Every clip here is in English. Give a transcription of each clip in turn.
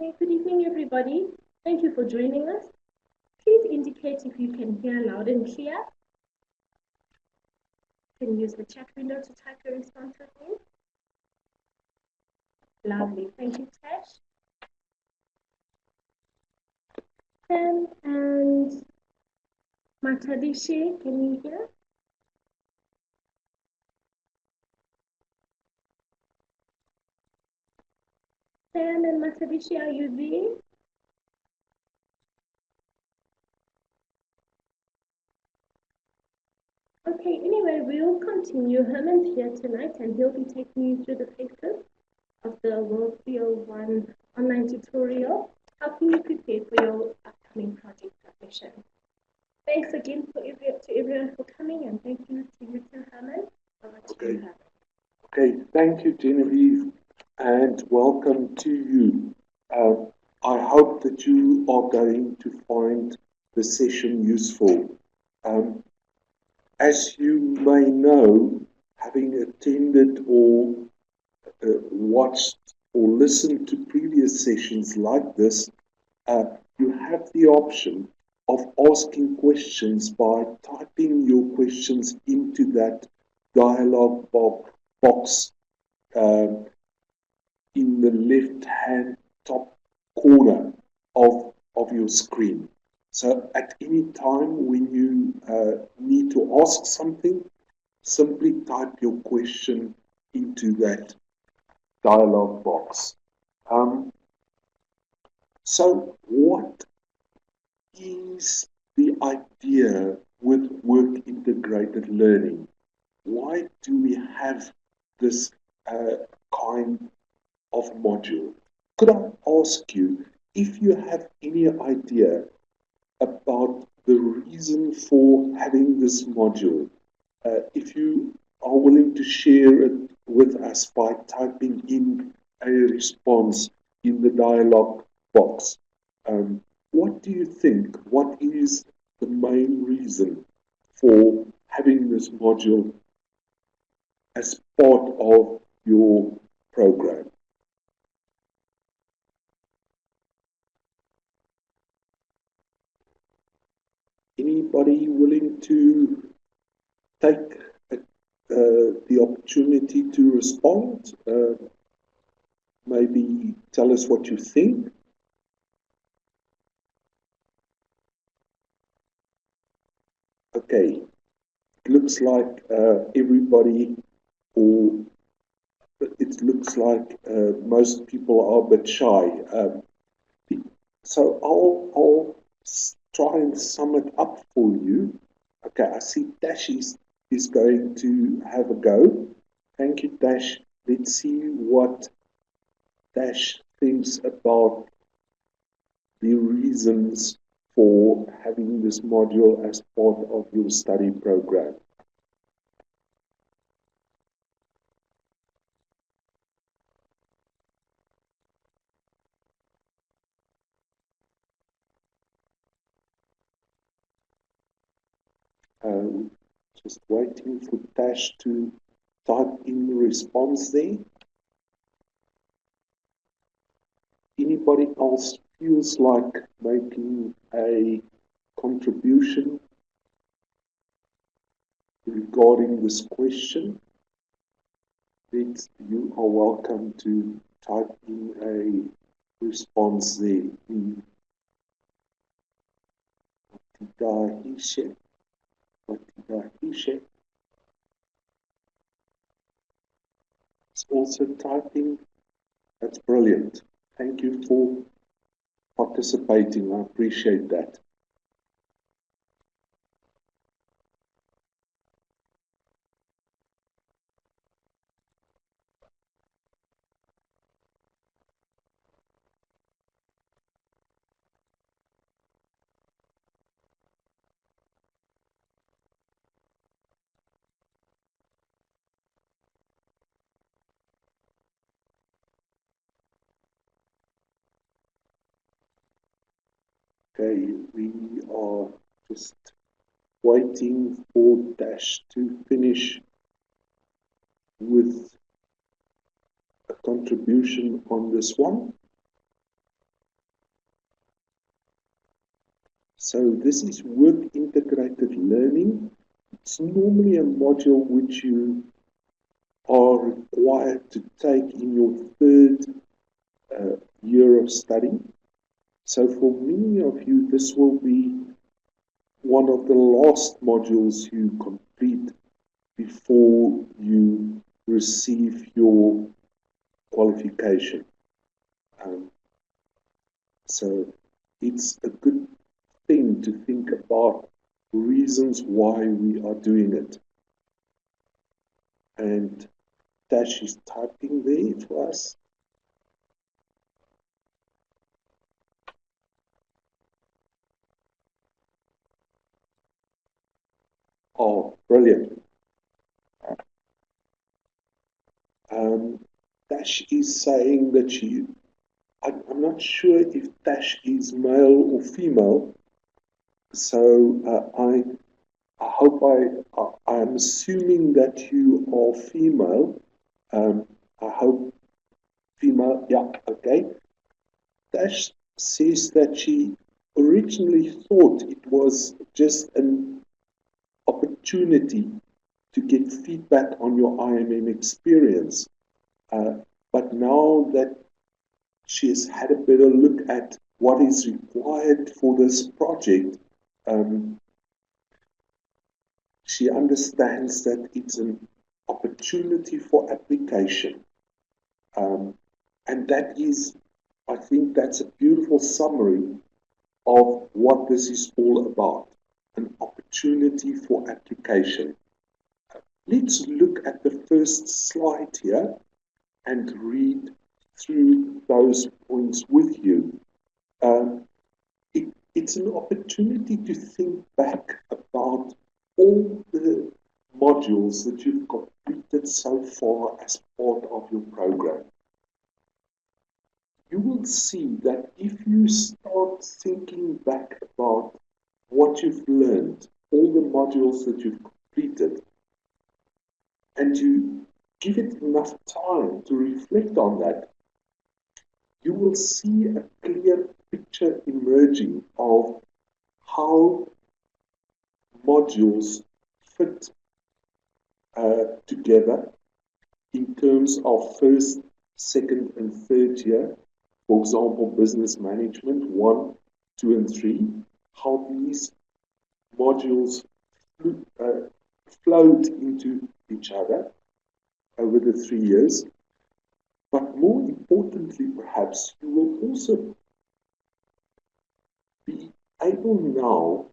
Okay, good evening, everybody. Thank you for joining us. Please indicate if you can hear loud and clear. You can use the chat window to type your response with me. Lovely. Thank you, Tash. Sam and Matadishi, can you hear? Sam and Matadishi, are you there? Okay, anyway, we'll continue. Herman's here tonight and he'll be taking you through the paces of the World 301 online tutorial, helping you prepare for your upcoming project submission. Thanks again to everyone for coming, and thank you to you too, Herman. Over to you, Herman. Okay, thank you, Genevieve, and welcome to you. I hope that you are going to find the session useful. As you may know, having attended or watched or listened to previous sessions like this, you have the option of asking questions by typing your questions into that dialog box in the left-hand top corner of your screen. So at any time when you need to ask something, simply type your question into that dialog box. So what is the idea with work integrated learning? Why do we have this kind of module? Could I ask you if you have any idea about the reason for having this module? If you are willing to share it with us by typing in a response in the dialog box. What do you think? What is the main reason for having this module as part of your program? Anybody willing to take the opportunity to respond? Maybe tell us what you think. Okay, it looks like everybody, or it looks like most people are a bit shy. So I'll try and sum it up for you. Okay, I see Dash is going to have a go. Thank you, Dash. Let's see what Dash thinks about the reasons for having this module as part of your study program. Just waiting for Dash to type in the response there. Anybody else feels like making a contribution regarding this question? Then you are welcome to type in a response there. It's also typing. That's brilliant. Thank you for participating. I appreciate that. Okay, we are just waiting for Dash to finish with a contribution on this one. So this is work integrated learning. It's normally a module which you are required to take in your third year of study. So for many of you, this will be one of the last modules you complete before you receive your qualification. So it's a good thing to think about reasons why we are doing it. And Dash is typing there for us. Oh, brilliant. Dash is saying that I'm not sure if Dash is male or female, so I hope I'm assuming that you are female. I hope female, yeah, okay. Dash says that she originally thought it was just an opportunity to get feedback on your IMM experience. But now that she has had a better look at what is required for this project, she understands that it's an opportunity for application. And that is, I think that's a beautiful summary of what this is all about, an opportunity for application. Let's look at the first slide here and read through those points with you. It's an opportunity to think back about all the modules that you've completed so far as part of your program. You will see that if you start thinking back about what you've learned, all the modules that you've completed, and you give it enough time to reflect on that, you will see a clear picture emerging of how modules fit together in terms of first, second, and third year. For example, business management 1, 2, and 3, how these modules flowed into each other over the 3 years. But more importantly, perhaps, you will also be able now,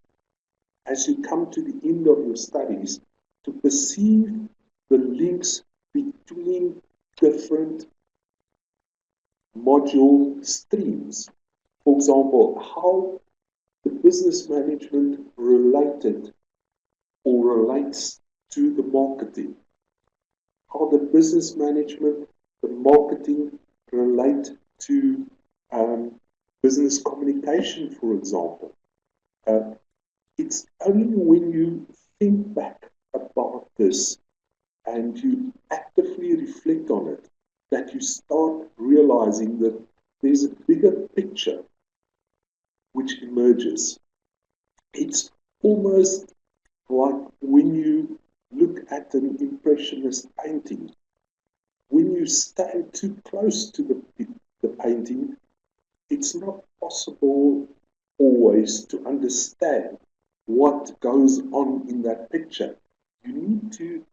as you come to the end of your studies, to perceive the links between different module streams. For example, how the business management related or relates to the marketing, how the business management, the marketing relate to business communication, for example. It's only when you think back about this and you actively reflect on it that you start realizing that there's a bigger picture which emerges. It's almost like when you look at an impressionist painting. When you stand too close to the painting, it's not possible always to understand what goes on in that picture. You need to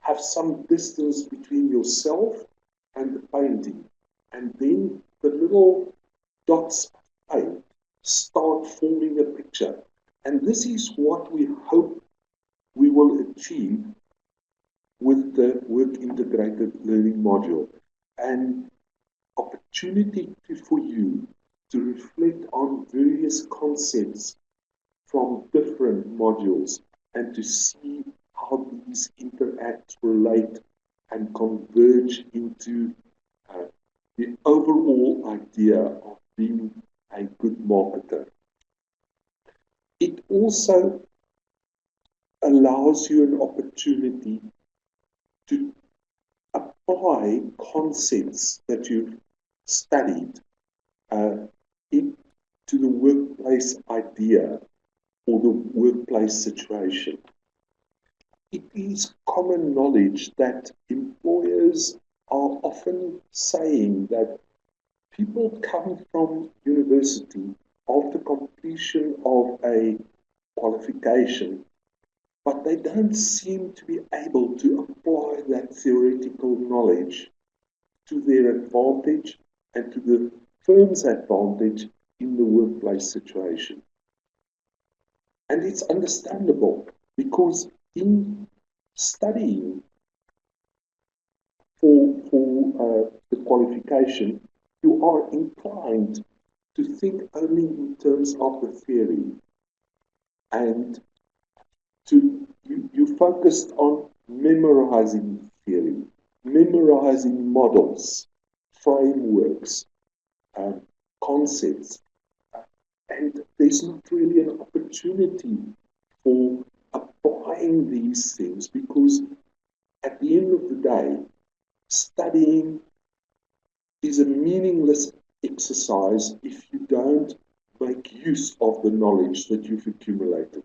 have some distance between yourself and the painting, and then the little dots of paint start forming a picture. And this is what we hope we will achieve with the work integrated learning module. An opportunity for you to reflect on various concepts from different modules and to see how these interact, relate, and converge into the overall idea of being a good marketer. It also allows you an opportunity to apply concepts that you've studied to the workplace idea or the workplace situation. It is common knowledge that employers are often saying that people come from university after completion of a qualification, but they don't seem to be able to apply that theoretical knowledge to their advantage and to the firm's advantage in the workplace situation. And it's understandable because in studying for the qualification, you are inclined to think only in terms of the theory, and you focused on memorizing theory, memorizing models, frameworks, concepts, and there's not really an opportunity for applying these things because at the end of the day, studying is a meaningless exercise if you don't make use of the knowledge that you've accumulated.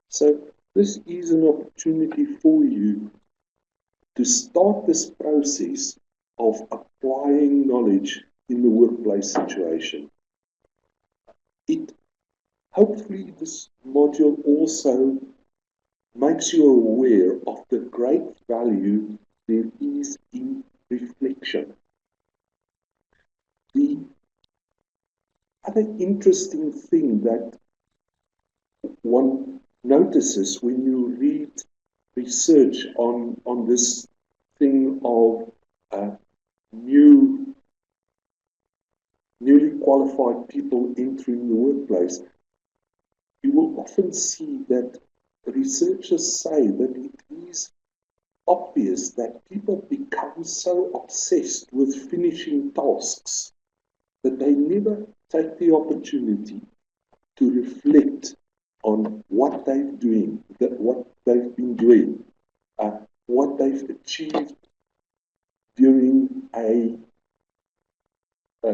So this is an opportunity for you to start this process of applying knowledge in the workplace situation. Hopefully this module also makes you aware of the great value there is in reflection. The other interesting thing that one notices when you read research on this thing of newly qualified people entering the workplace, you will often see that researchers say that it is obvious that people become so obsessed with finishing tasks that they never take the opportunity to reflect on what they've been doing, what they've achieved during a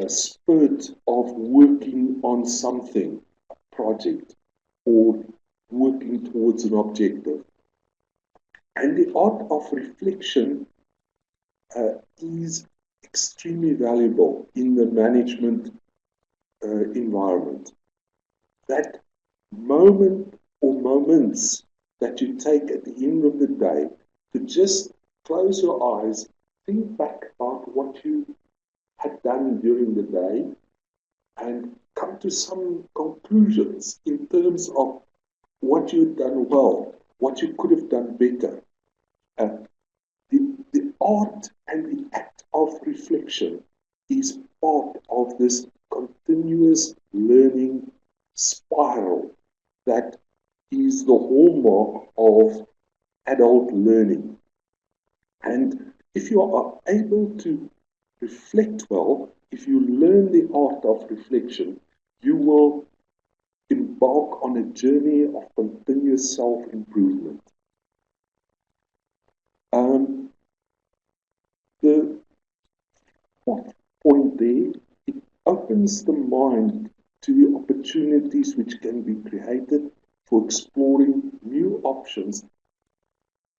spurt of working on something, a project, or working towards an objective. And the art of reflection is extremely valuable in the management environment. That moment or moments that you take at the end of the day to just close your eyes, think back about what you had done during the day and come to some conclusions in terms of what you've done well, what you could have done better. The art and the act of reflection is part of this continuous learning spiral that is the hallmark of adult learning. And if you are able to reflect well, if you learn the art of reflection, you will embark on a journey of continuous self-improvement. The fourth point there, it opens the mind to the opportunities which can be created for exploring new options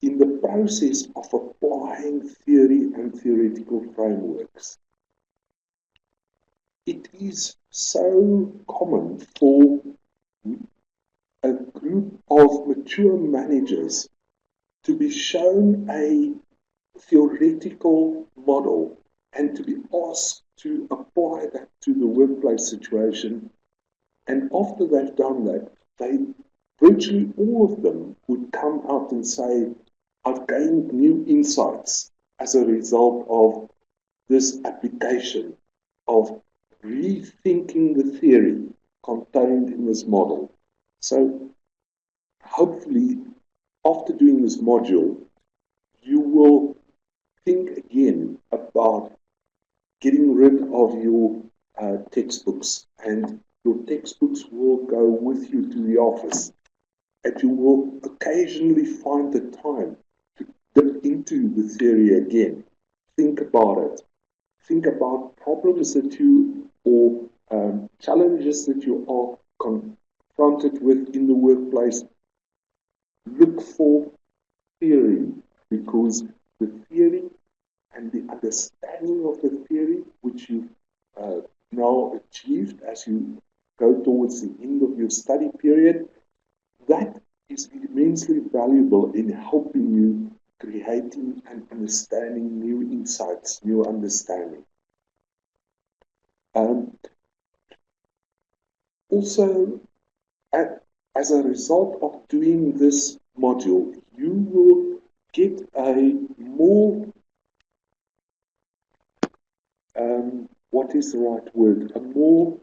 in the process of applying theory and theoretical frameworks. It is so common for a group of mature managers to be shown a theoretical model and to be asked to apply that to the workplace situation. And after they've done that, virtually all of them would come out and say, I've gained new insights as a result of this application of rethinking the theory contained in this model. So hopefully, after doing this module, you will think again about getting rid of your textbooks, and your textbooks will go with you to the office, and you will occasionally find the time to dip into the theory again. Think about it. Think about problems that you, or challenges that you are confronted with in the workplace, look for theory, because the theory and the understanding of the theory, which you've now achieved as you go towards the end of your study period, that is immensely valuable in helping you creating and understanding new insights, new understanding. Also, as a result of doing this module, you will get a more, what is the right word, a more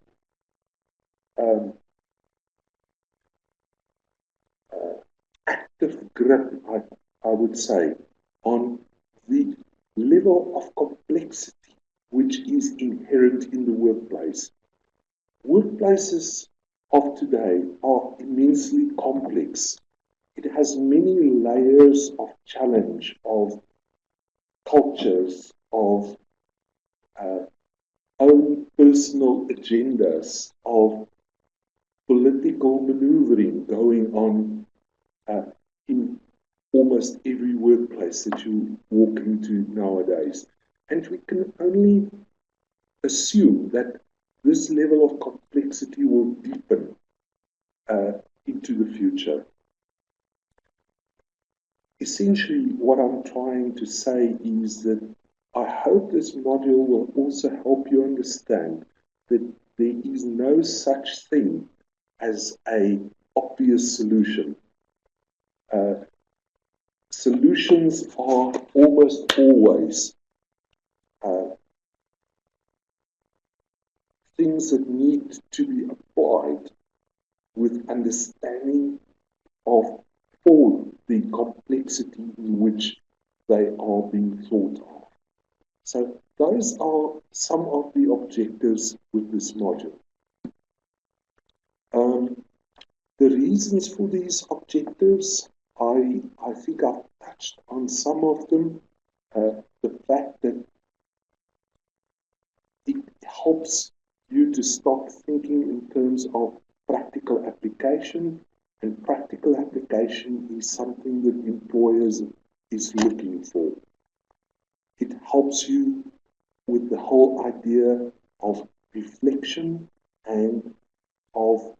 active grip, I would say, on the level of complexity which is inherent in the workplace. Workplaces of today are immensely complex. It has many layers of challenge, of cultures, of own personal agendas, of political maneuvering going on in almost every workplace that you walk into nowadays. And we can only assume that this level of complexity will deepen into the future. Essentially, what I'm trying to say is that I hope this module will also help you understand that there is no such thing as an obvious solution. Solutions are almost always things that need to be applied with understanding of for the complexity in which they are being thought of. So those are some of the objectives with this module. The reasons for these objectives, I think I've touched on some of them. The fact that it helps you to start thinking in terms of practical application, and practical application is something that employers is looking for. It helps you with the whole idea of reflection and of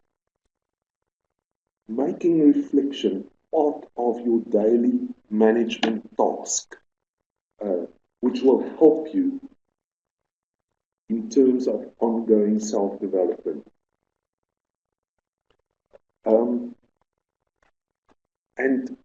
making reflection part of your daily management task, which will help you in terms of ongoing self-development. And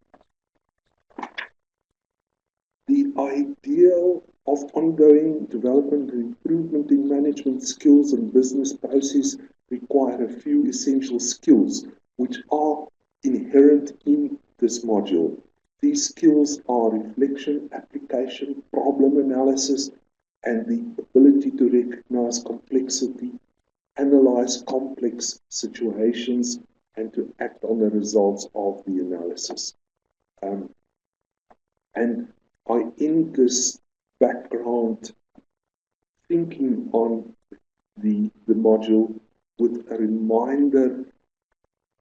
the ideal of ongoing development and improvement in management skills and business process require a few essential skills which are inherent in this module. These skills are reflection, application, problem analysis, and the ability to recognize complexity, analyze complex situations, and to act on the results of the analysis. And I end this background thinking on the module with a reminder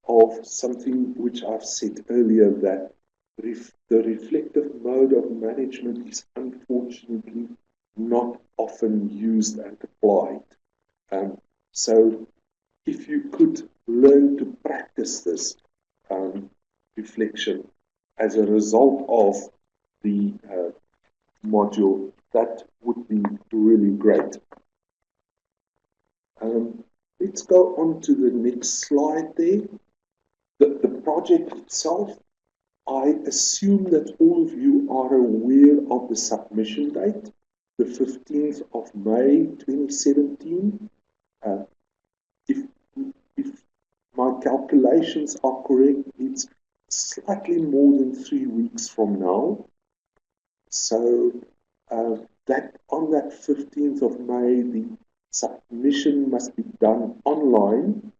of something which I've said earlier, that the reflective mode of management is unfortunately not often used and applied. So if you could learn to practice this reflection as a result of the module, that would be really great. Let's go on to the next slide there. The project itself, I assume that all of you are aware of the submission date, the 15th of May 2017. If my calculations are correct, it's slightly more than 3 weeks from now. So that on that 15th of May, the submission must be done online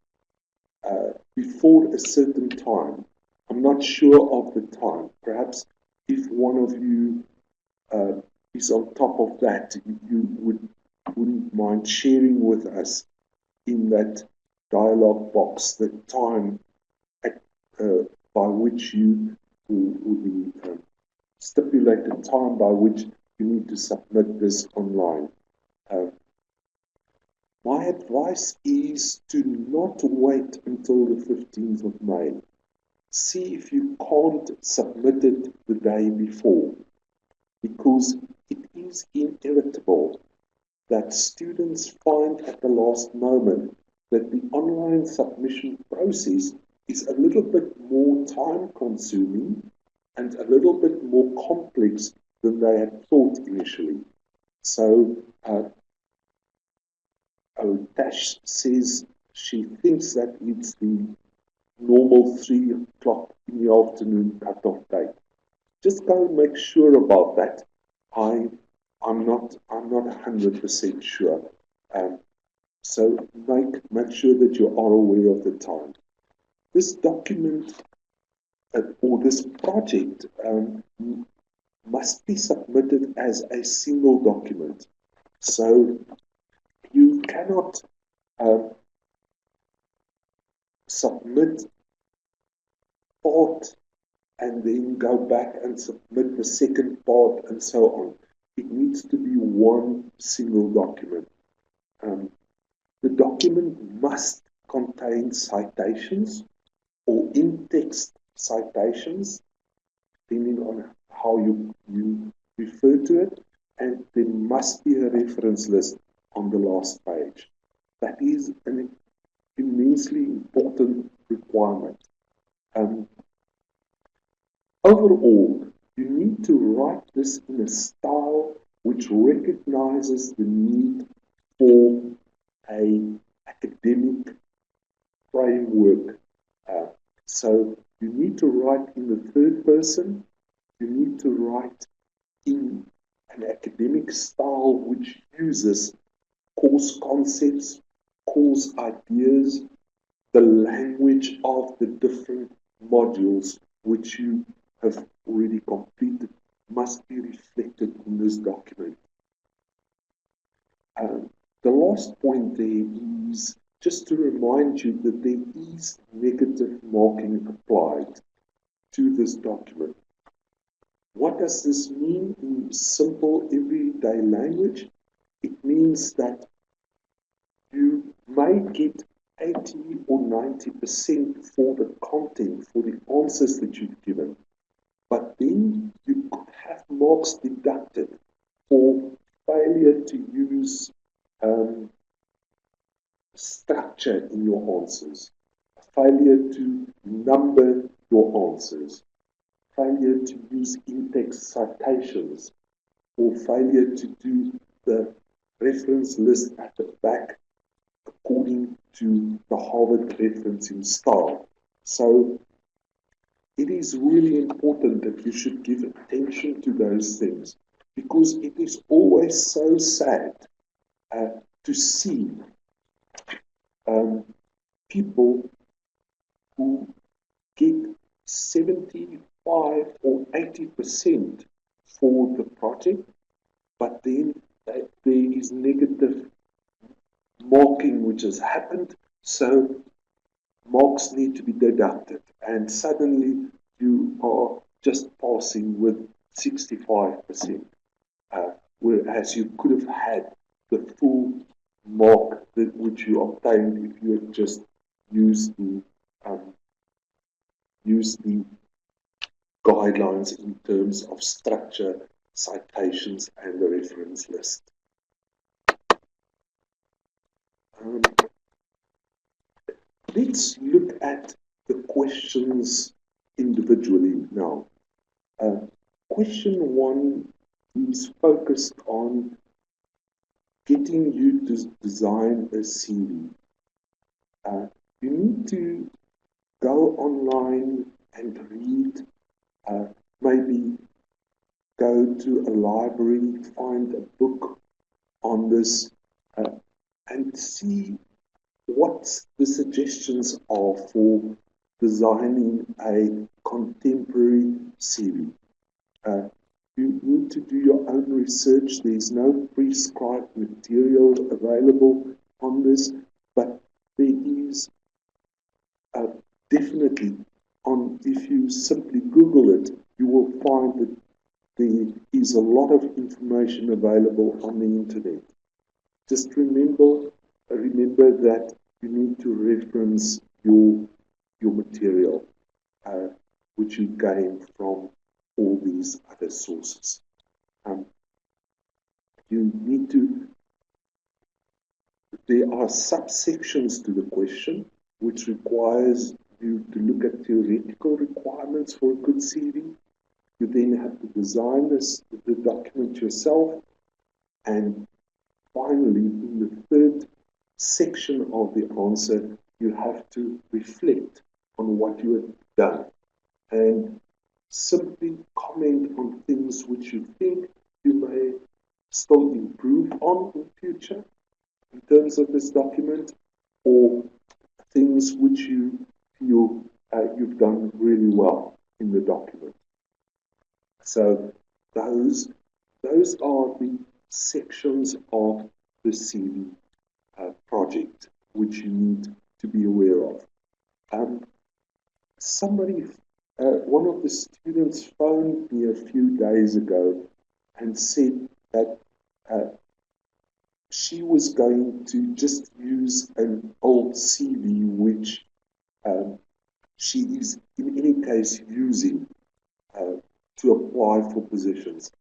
before a certain time. I'm not sure of the time. Perhaps if one of you is on top of that, you wouldn't mind sharing with us in that dialog box the time at, by which you, or the stipulated time by which you need to submit this online. My advice is to not wait until the 15th of May. See if you can't submit it the day before, because it is inevitable that students find at the last moment that the online submission process is a little bit more time consuming and a little bit more complex than they had thought initially. So Tash says she thinks that it's the normal 3 o'clock in the afternoon cut-off date. Just go and make sure about that. I'm not 100% sure. So make sure that you are aware of the time. This document or this project must be submitted as a single document. So you cannot submit part and then go back and submit the second part and so on. It needs to be one single document. The document must contain citations or in-text citations, depending on how you refer to it, and there must be a reference list on the last page. That is an immensely important requirement. Overall, you need to write this in a style which recognizes the need for an academic framework. So you need to write in the third person, you need to write in an academic style which uses course concepts, course ideas, the language of the different modules which you have already completed must be reflected in this document. The last point there is just to remind you that there is negative marking applied to this document. What does this mean in simple everyday language? It means that you may get 80 or 90% for the content, for the answers that you've given, but then you could have marks deducted for failure to use structure in your answers, failure to number your answers, failure to use in-text citations, or failure to do the reference list at the back according to the Harvard referencing style. So it is really important that you should give attention to those things, because it is always so sad to see people who get 75 or 80% for the project, but then there is negative marking which has happened, so marks need to be deducted, and suddenly you are just passing with 65%, whereas you could have had the full mark which you obtained if you had just used the guidelines in terms of structure, citations, and the reference list. Let's look at the questions individually now. Question 1 is focused on getting you to design a CV. You need to go online and read, maybe go to a library, find a book on this, and see what the suggestions are for designing a contemporary CV. You need to do your own research. There's no prescribed material available on this. but there is definitely if you simply Google it, you will find that there is a lot of information available on the internet. Just remember that you need to reference your material, which you gain from all these other sources. You need to. There are subsections to the question, which requires you to look at theoretical requirements for a good CV. You then have to design the document yourself, and finally, in the third section of the answer, you have to reflect on what you have done and simply comment on things which you think you may still improve on in future in terms of this document, or things which you feel you've done really well in the document. So those are the sections of the CV project which you need to be aware of. One of the students phoned me a few days ago and said that she was going to just use an old CV which she is in any case using to apply for positions.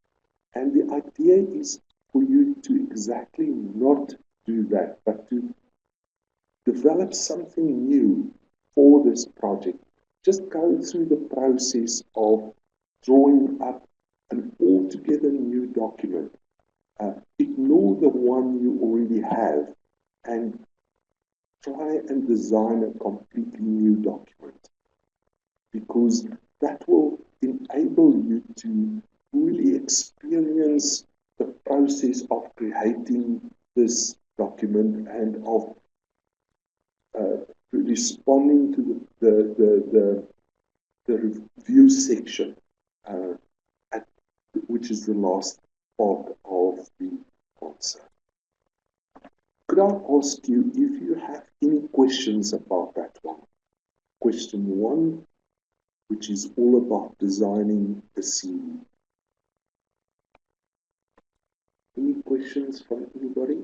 And the idea is for you to exactly not do that, but to develop something new for this project. Just go through the process of drawing up an altogether new document. Ignore the one you already have and try and design a completely new document, because that will enable you to really experience the process of creating this document and of responding to the review section, which is the last part of the answer. Could I ask you if you have any questions about that one? Question 1, which is all about designing a CV. Any questions from anybody?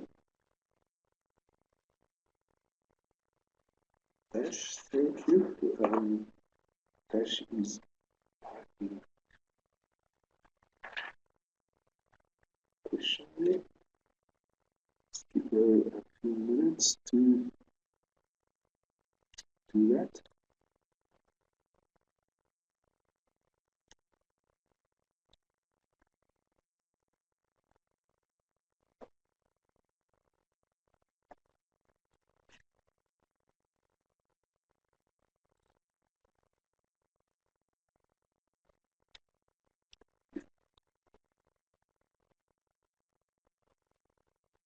Dash, thank you. Dash is typing question there. Let's give her a few minutes to do that.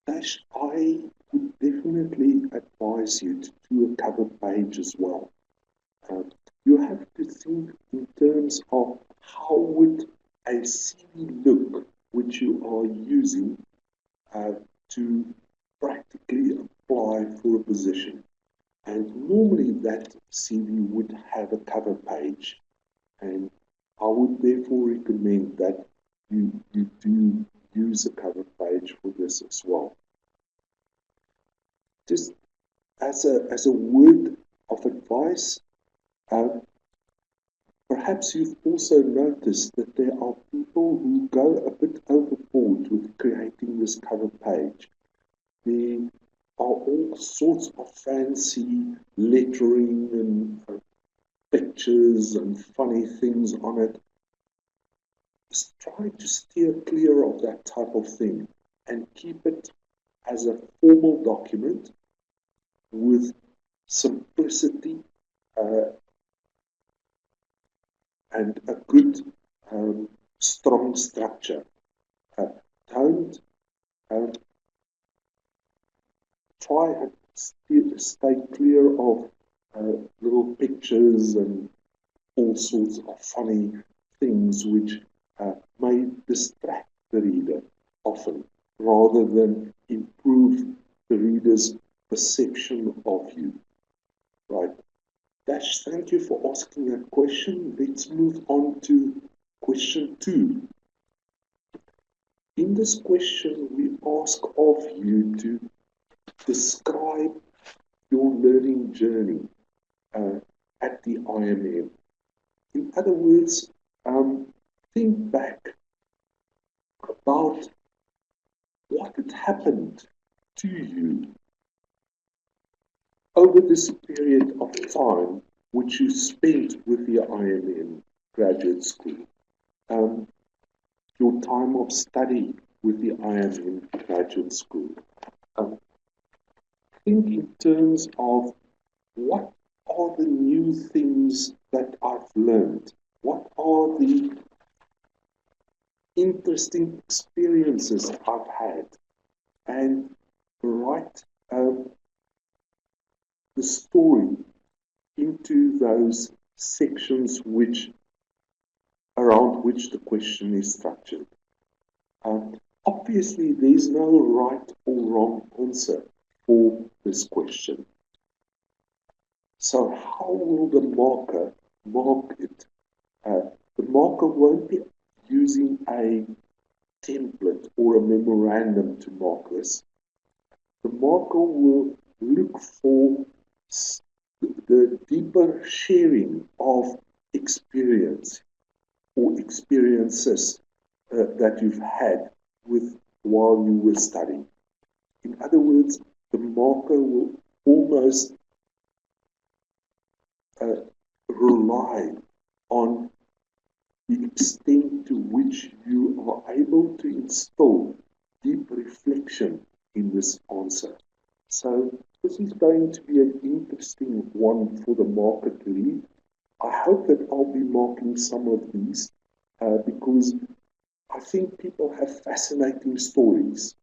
Dash, I would definitely advise you to do a cover page as well. You have to think in terms of how would a CV look which you are using to practically apply for a position. And normally that CV would have a cover page, and I would therefore recommend that you do use a cover page for this as well. Just as a word of advice, perhaps you've also noticed that there are people who go a bit overboard with creating this cover page. There are all sorts of fancy lettering and pictures and funny things on it. Just try to steer clear of that type of thing and keep it as a formal document with simplicity and a good, strong structure. Don't try and stay clear of little pictures and all sorts of funny things which may distract the reader often, rather than improve the reader's perception of you, right? Dash, thank you for asking that question. Let's move on to question 2. In this question, we ask of you to describe your learning journey at the IMM. In other words, think back about what had happened to you over this period of time which you spent with the IMM graduate school. Your time of study with the IMM graduate school. Think in terms of what are the new things that I've learned? What are the interesting experiences I've had? And write the story into those sections around which the question is structured. Obviously, there's no right or wrong answer for this question. So how will the marker mark it? The marker won't be using a template or a memorandum to mark this. The marker will look for the deeper sharing of experience or experiences that you've had while you were studying. In other words, the marker will almost rely on the extent to which you are able to instill deep reflection in this answer. So this is going to be an interesting one for the marker to read. I hope that I'll be marking some of these because I think people have fascinating stories,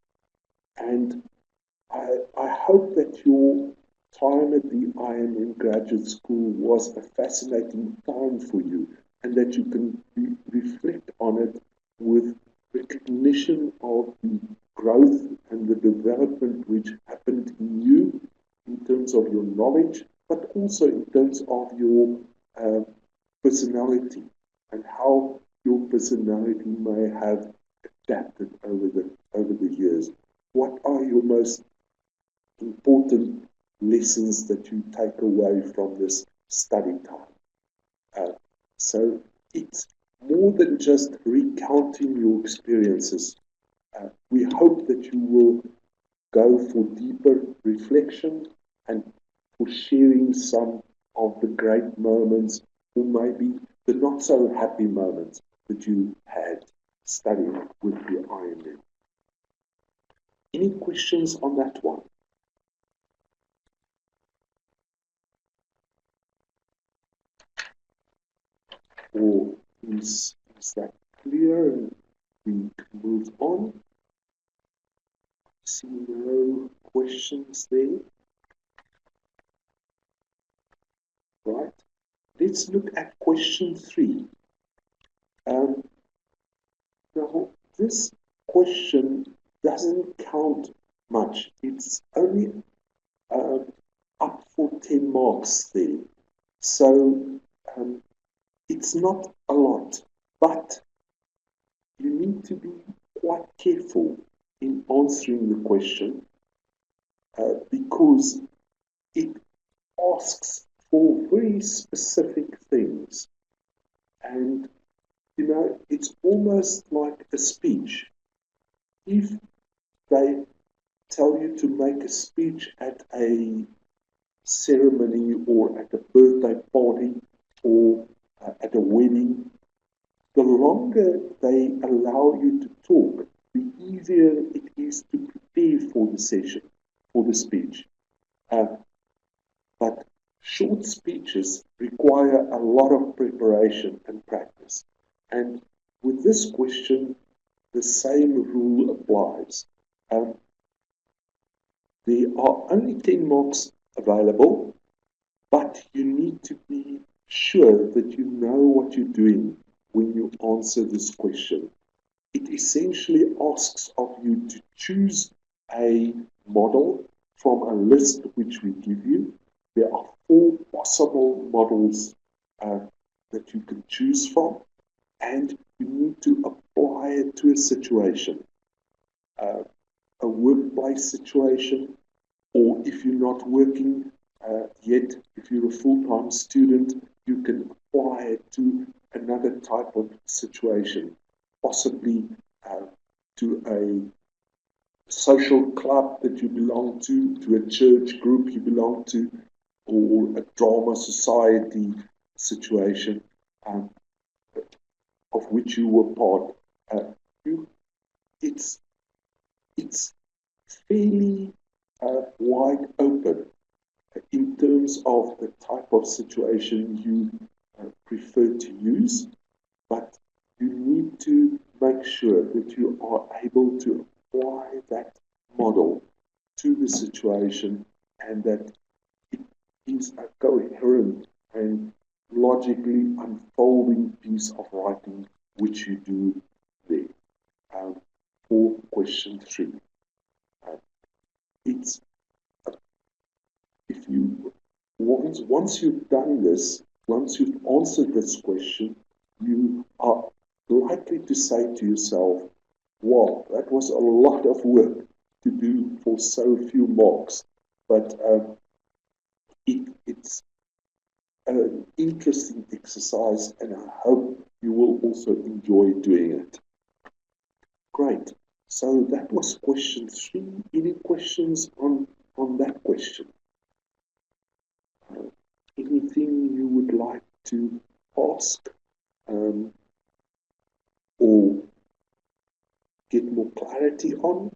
and I hope that your time at the IMM graduate school was a fascinating time for you, and that you can reflect on it with recognition of the growth and the development which happened in you in terms of your knowledge, but also in terms of your personality and how your personality may have adapted over the years. What are your most important lessons that you take away from this study time? So it's more than just recounting your experiences. We hope that you will go for deeper reflection and for sharing some of the great moments, or maybe the not so happy moments that you had studying with the IMM. Any questions on that one? Or is that clear and we can move on? See no questions there. Right. Let's look at question 3. Now, this question doesn't count much. It's only up for 10 marks there. So it's not a lot, but you need to be quite careful in answering the question because it asks for very specific things. And, you know, it's almost like a speech. If they tell you to make a speech at a ceremony or at a birthday party or at a wedding, the longer they allow you to talk, the easier it is to prepare for the session, for the speech. But short speeches require a lot of preparation and practice. And with this question, the same rule applies. There are only 10 marks available, but you need to be sure that you know what you're doing when you answer this question. It essentially asks of you to choose a model from a list which we give you, there are 4 possible models that you can choose from, and you need to apply it to a situation, a workplace situation, or if you're not working yet, if you're a full-time student, you can apply it to another type of situation, possibly to a social club that you belong to a church group you belong to, or a drama society situation of which you were part. It's it's fairly wide open in terms of the type of situation you prefer to use, but you need to make sure that you are able to apply that model to the situation and that it is a coherent and logically unfolding piece of writing which you do there. For question 3, it's if you once you've done this, once you've answered this question, you are likely to say to yourself, wow, that was a lot of work to do for so few marks. But it's an interesting exercise, and I hope you will also enjoy doing it. Great. So that was question 3. Any questions on that question? Anything you would like to ask or get more clarity on?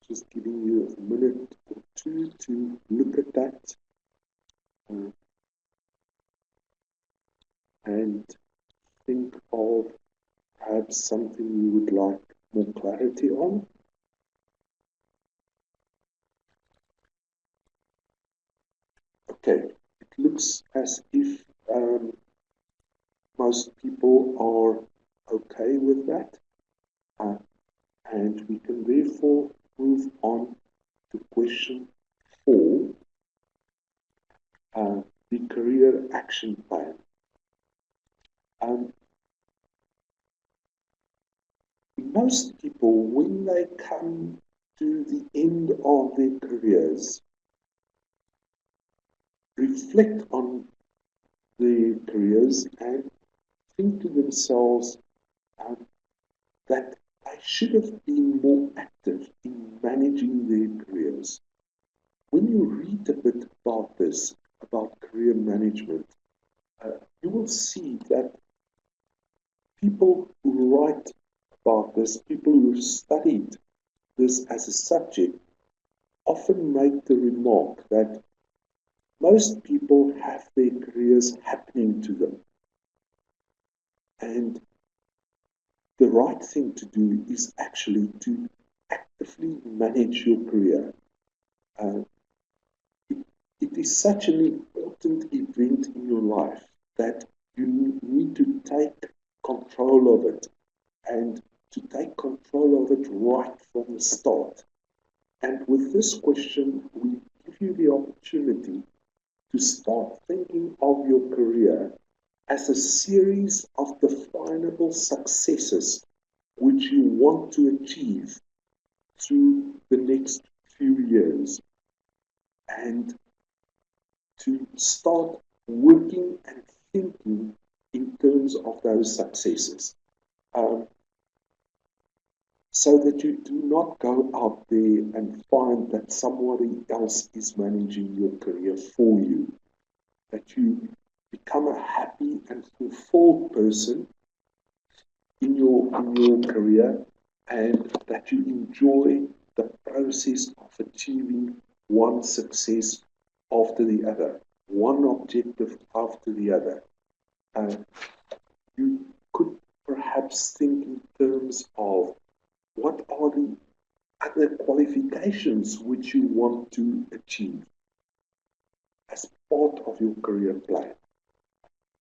Just giving you a minute or 2 to look at that and think of perhaps something you would like more clarity on. Okay, it looks as if most people are okay with that, and we can therefore move on to question 4, the career action plan. Most people, when they come to the end of their careers, reflect on their careers and think to themselves that they should have been more active in managing their careers. When you read a bit about this, about career management, you will see that people who write about this, people who have studied this as a subject, often make the remark that most people have their careers happening to them. And the right thing to do is actually to actively manage your career. It is such an important event in your life that you need to take control of it, and to take control of it right from the start. And with this question, we give you the opportunity to start thinking of your career as a series of definable successes which you want to achieve through the next few years, and to start working and thinking in terms of those successes, so that you do not go out there and find that somebody else is managing your career for you, that you become a happy and fulfilled person in your career, and that you enjoy the process of achieving one success after the other, one objective after the other. You could perhaps think in terms of what are the other qualifications which you want to achieve as part of your career plan.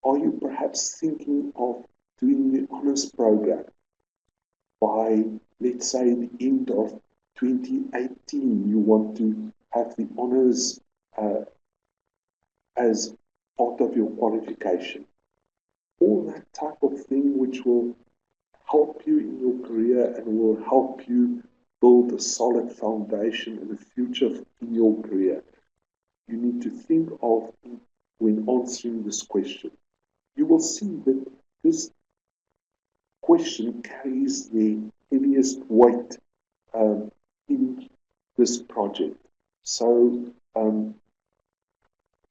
Are you perhaps thinking of doing the honours program by, let's say, the end of 2018 you want to have the honors as part of your qualification. All that type of thing which will help you in your career and will help you build a solid foundation and a future in your career. You need to think of when answering this question. You will see that this question carries the heaviest weight in this project. So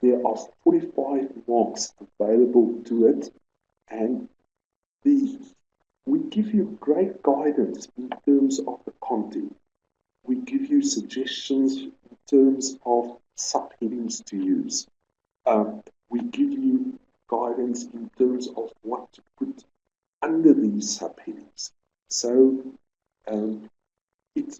there are 45 marks available to it, and we give you great guidance in terms of the content. We give you suggestions in terms of subheadings to use. We give you guidance in terms of what to put under these subheadings. So it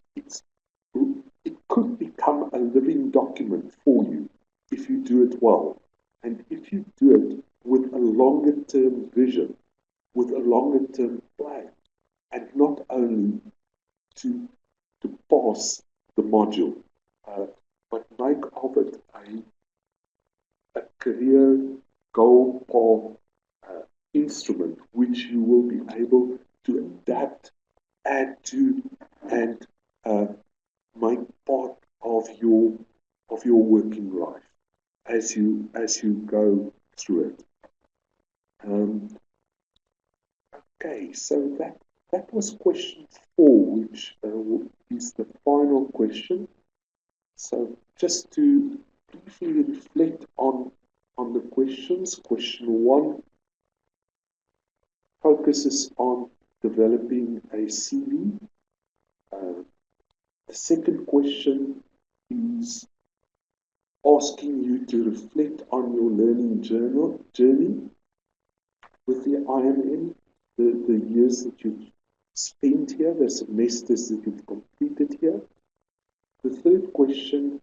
could become a living document for you if you do it well. And if you do it with a longer term vision, with a longer term plan, and not only to pass the module, but make of it a career goal or instrument which you will be able to adapt, add to, and make part of your working life as you go through it. Okay, so that was question 4, which is the final question. So just to briefly reflect on the questions. Question 1 focuses on developing a CV. The second question is asking you to reflect on your learning journey with the IMM, the years that you've spent here, the semesters that you've completed here. The third question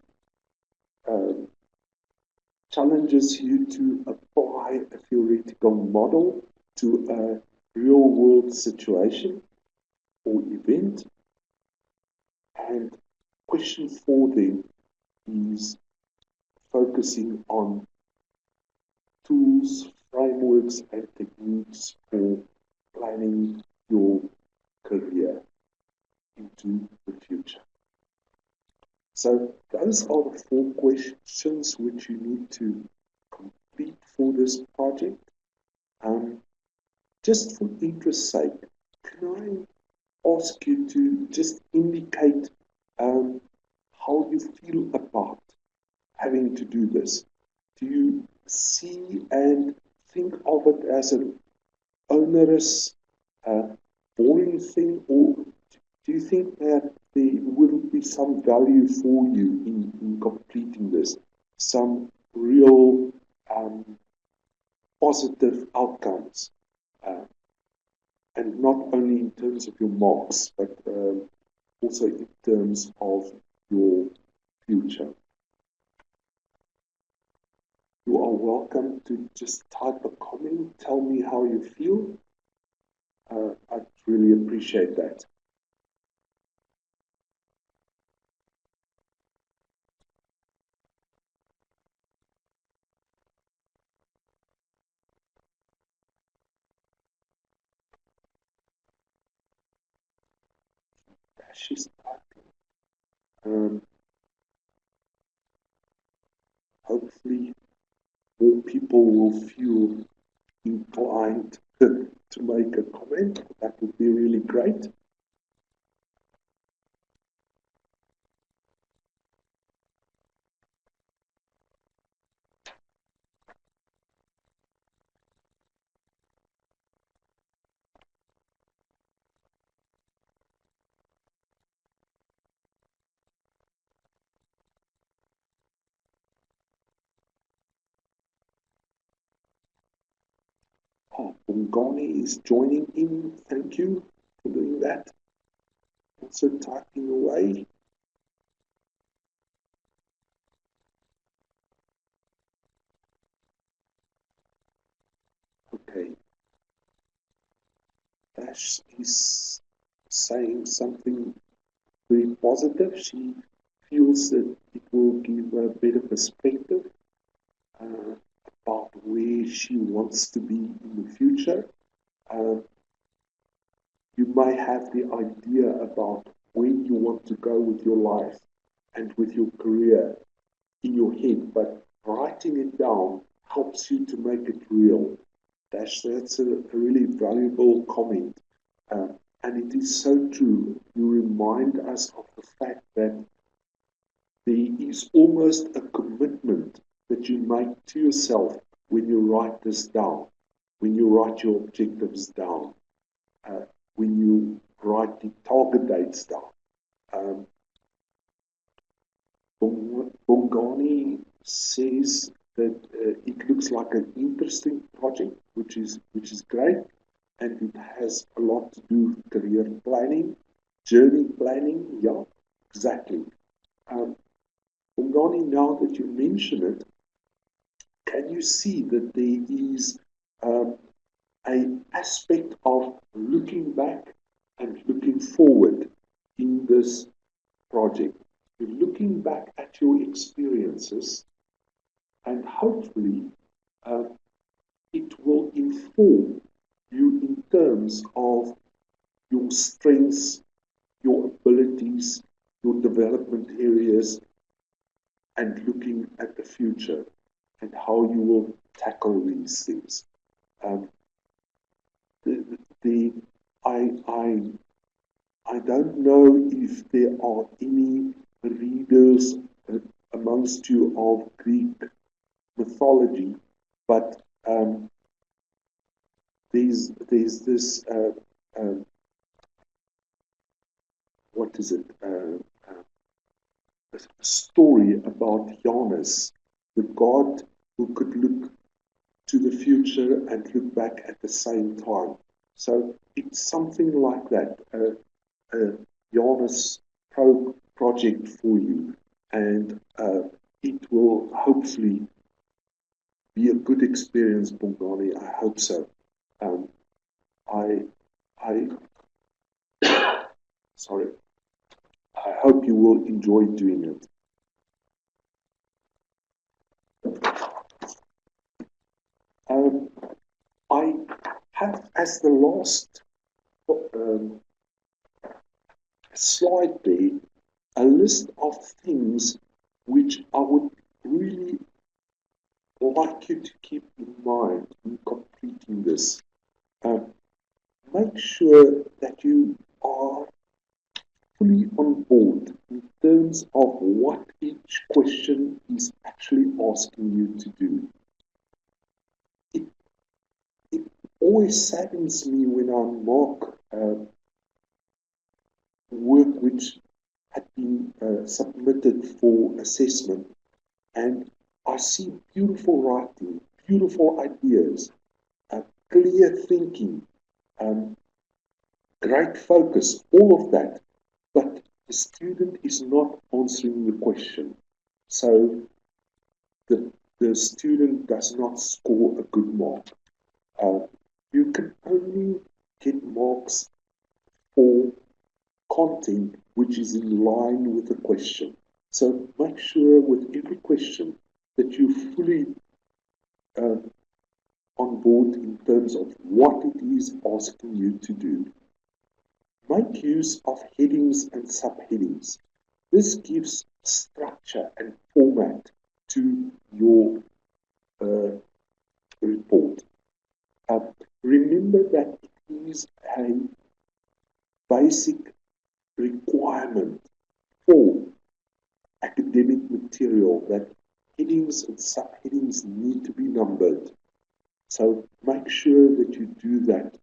challenges you to apply a theoretical model to a real-world situation or event. And question 4 then is focusing on tools, frameworks, and techniques for planning your career into the future. So those are the 4 questions which you need to complete for this project. Just for interest's sake, can I ask you to just indicate how you feel about having to do this? Do you see and think of it as an onerous, boring thing, or do you think that there will be some value for you in completing this, some real positive outcomes, and not only in terms of your marks, but also in terms of your future? You are welcome to just type a comment, tell me how you feel. I'd really appreciate that. She's typing. Hopefully more people will feel inclined to make a comment. That would be really great. Bongani is joining in. Thank you for doing that. Also typing away. Okay. Dash is saying something very positive. She feels that it will give a better perspective uh, about where she wants to be in the future. Um, you may have the idea about where you want to go with your life and with your career in your head, but writing it down helps you to make it real. That's a really valuable comment. Uh, and it is so true. You remind us of the fact that there is almost a commitment that you make to yourself when you write this down, when you write your objectives down, uh, when you write the target dates down. Um, Bongani says that it looks like an interesting project, which is great, and it has a lot to do with career planning, journey planning. Yeah, exactly. Um, Bongani, now that you mention it, can you see that there is um, an aspect of looking back and looking forward in this project? You're looking back at your experiences, and hopefully uh, it will inform you in terms of your strengths, your abilities, your development areas, and looking at the future and how you will tackle these things. Um, the, the I don't know if there are any readers amongst you of Greek mythology, but there's this uh, what is it? A story about Janus, the god who could look to the future and look back at the same time. So it's something like that. A Janus project for you, and it will hopefully be a good experience, Bongani. I hope so. Um, I, I, sorry. I hope you will enjoy doing it. Um, I have, as the last um, slide there, a list of things which I would really like you to keep in mind in completing this. Um, make sure that you are fully on board in terms of what each question is actually asking you to do. It, it always saddens me when I mark work which had been submitted for assessment, and I see beautiful writing, beautiful ideas, clear thinking, um, great focus, all of that, but the student is not answering the question. So the, the student does not score a good mark. Uh, you can only get marks for content which is in line with the question. So make sure with every question that you fully uh, on board in terms of what it is asking you to do. Make use of headings and subheadings. This gives structure and format to your uh, report. Remember that it is a basic requirement for academic material that headings and subheadings need to be numbered. So make sure that you do that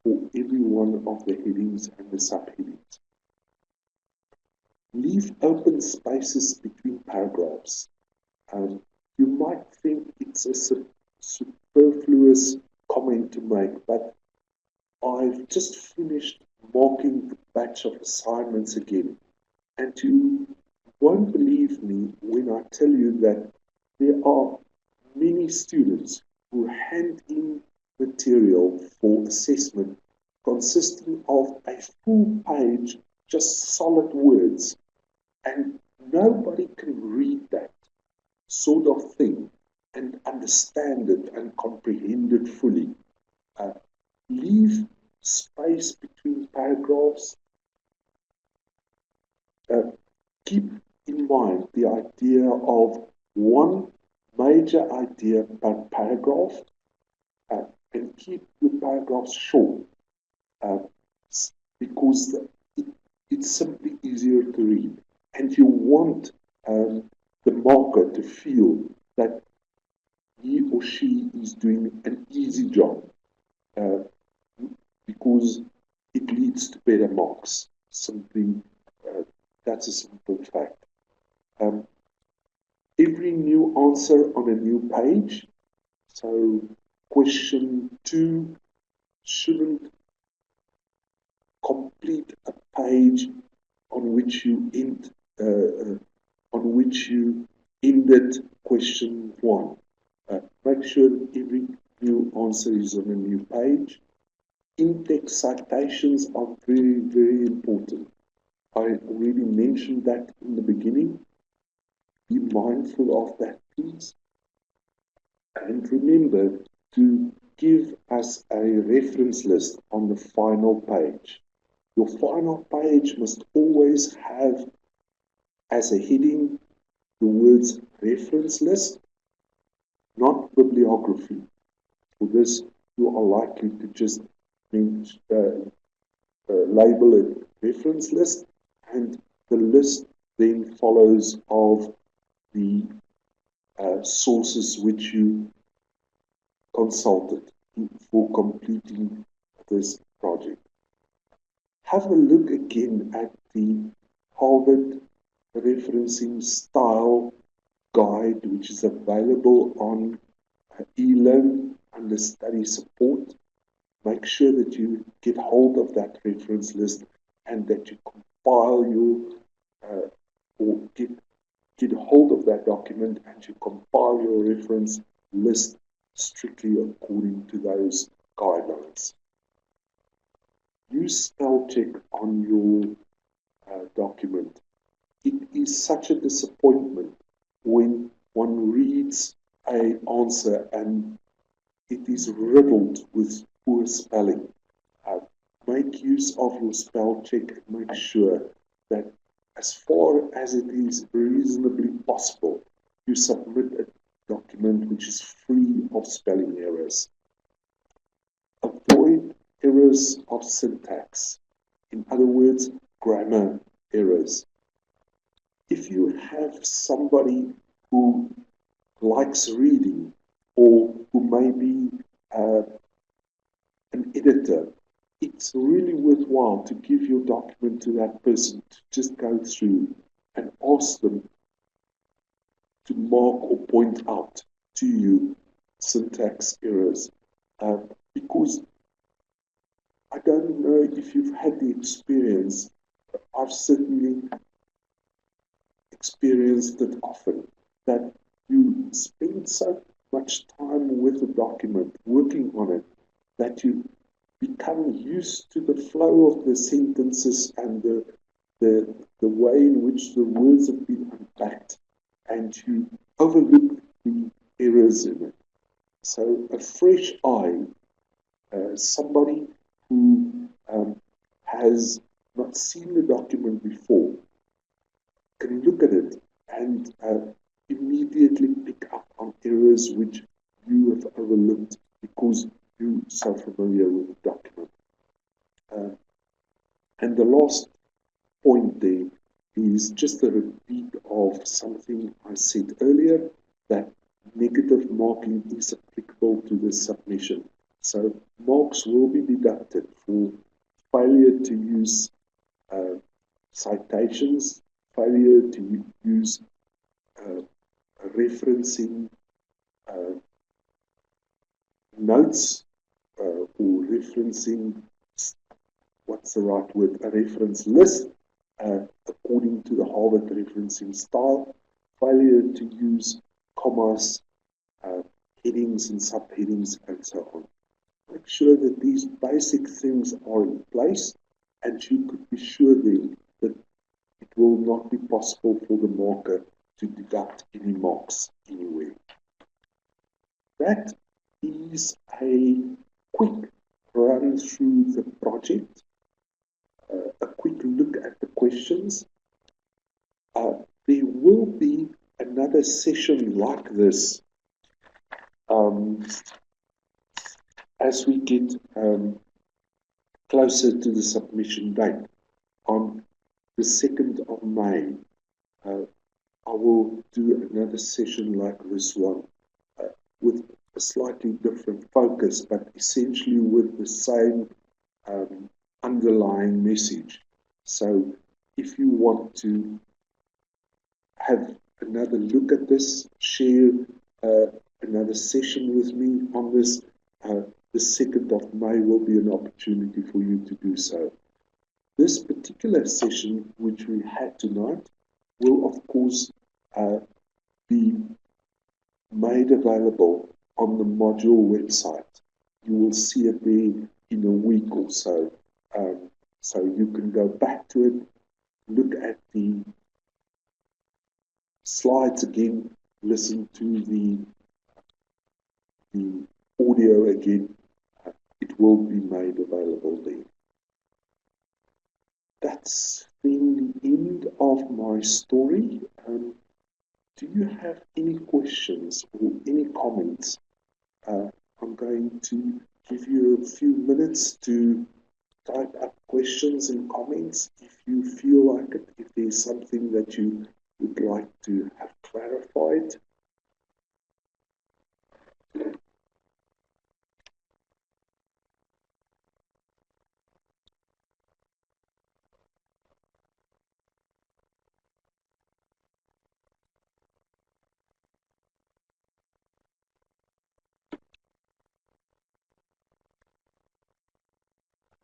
for every one of the headings and the subheadings. Leave open spaces between paragraphs. You might think it's a superfluous comment to make, but I've just finished marking the batch of assignments again, and you won't believe me when I tell you that there are many students who hand in material for assessment consisting of a full page just solid words, and nobody can read that sort of thing and understand it and comprehend it fully. Uh, Leave space between paragraphs. Uh, Keep in mind the idea of one major idea per paragraph, and keep the paragraphs short, uh, because it's simply easier to read. And you want the marker to feel that he or she is doing an easy job, uh, because it leads to better marks. Simply, uh, that's a simple fact. Um, every new answer on a new page, so question 2 shouldn't complete a page on which you end, on which you ended question 1. Make sure that every new answer is on a new page. In-text citations are very, very important. I already mentioned that in the beginning. Be mindful of that, please. And remember to give us a reference list on the final page. Your final page must always have as a heading the words reference list, not bibliography. For this, you are likely to just label it reference list, and the list then follows of the sources which you consulted for completing this project. Have a look again at the Harvard referencing style guide, which is available on eLearn under study support. Make sure that you get hold of that reference list and that you compile your or get hold of that document and you compile your reference list strictly according to those guidelines. Use spell check on your document. It is such a disappointment when one reads an answer and it is riddled with poor spelling. Make use of your spell check and make sure that as far as it is reasonably possible, you submit a document which is free of spelling errors. Avoid errors of syntax. In other words, grammar errors. If you have somebody who likes reading or who may be an editor, it's really worthwhile to give your document to that person to just go through and ask them to mark or point out to you syntax errors. Because I don't know if you've had the experience, I've certainly experienced it often, that you spend so much time with a document, working on it, that you become used to the flow of the sentences and the way in which the words have been unpacked, and you overlook the errors in it. So a fresh eye, somebody who has not seen the document before, can look at it and immediately pick up on errors which you have overlooked because you're so familiar with the document. And the last point there is just a repeat of something I said earlier, that negative marking is applicable to this submission. So marks will be deducted for failure to use citations, failure to use referencing notes or referencing, what's the right word, a reference list according to the Harvard referencing style, failure to use commas, headings and subheadings, and so on. Make sure that these basic things are in place, and you could be sure then not be possible for the marker to deduct any marks anywhere. That is a quick run through the project, a quick look at the questions. There will be another session like this as we get closer to the submission date. On the 2nd of May, I will do another session like this one with a slightly different focus, but essentially with the same underlying message. So if you want to have another look at this, share another session with me on this, the 2nd of May will be an opportunity for you to do so. This particular session, which we had tonight, will of course be made available on the module website. You will see it there in a week or so. So you can go back to it, look at the slides again, listen to the audio again. It will be made available there. That's been the end of my story. Do you have any questions or any comments? I'm going to give you a few minutes to type up questions and comments if you feel like it, if there's something that you would like to have clarified.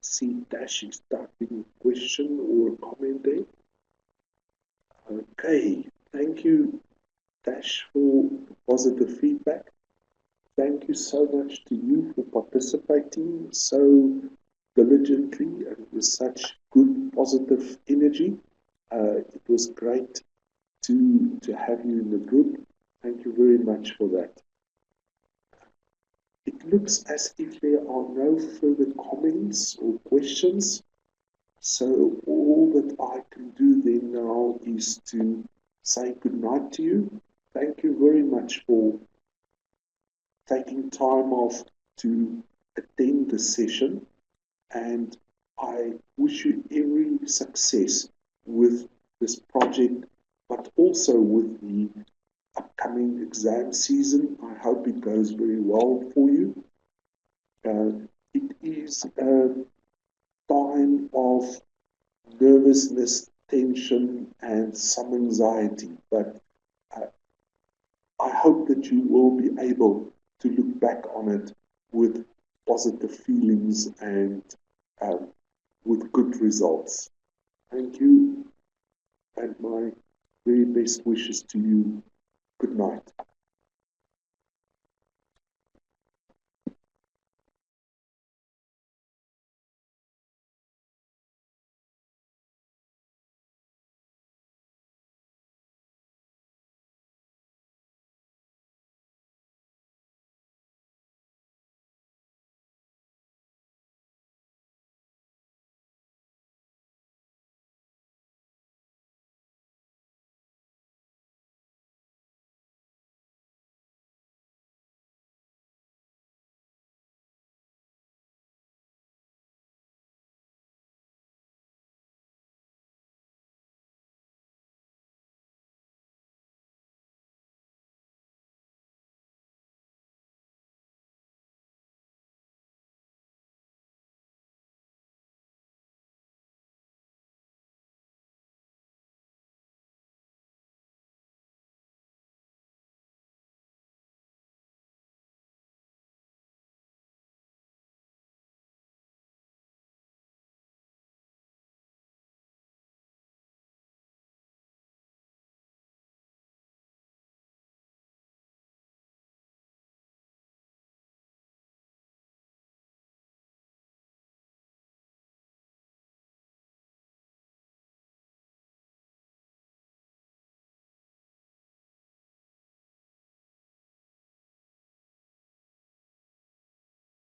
See Dash is typing a question or a comment there. Okay, thank you, Dash, for positive feedback. Thank you so much to you for participating so diligently and with such good positive energy. It was great to have you in the group. Thank you very much for that. It looks as if there are no further comments or questions. So all that I can do then now is to say good night to you. Thank you very much for taking time off to attend the session, and I wish you every success with this project, but also with the upcoming exam season. I hope it goes very well for you. It is a time of nervousness, tension, and some anxiety, but I hope that you will be able to look back on it with positive feelings and with good results. Thank you, and my very best wishes to you. Good night.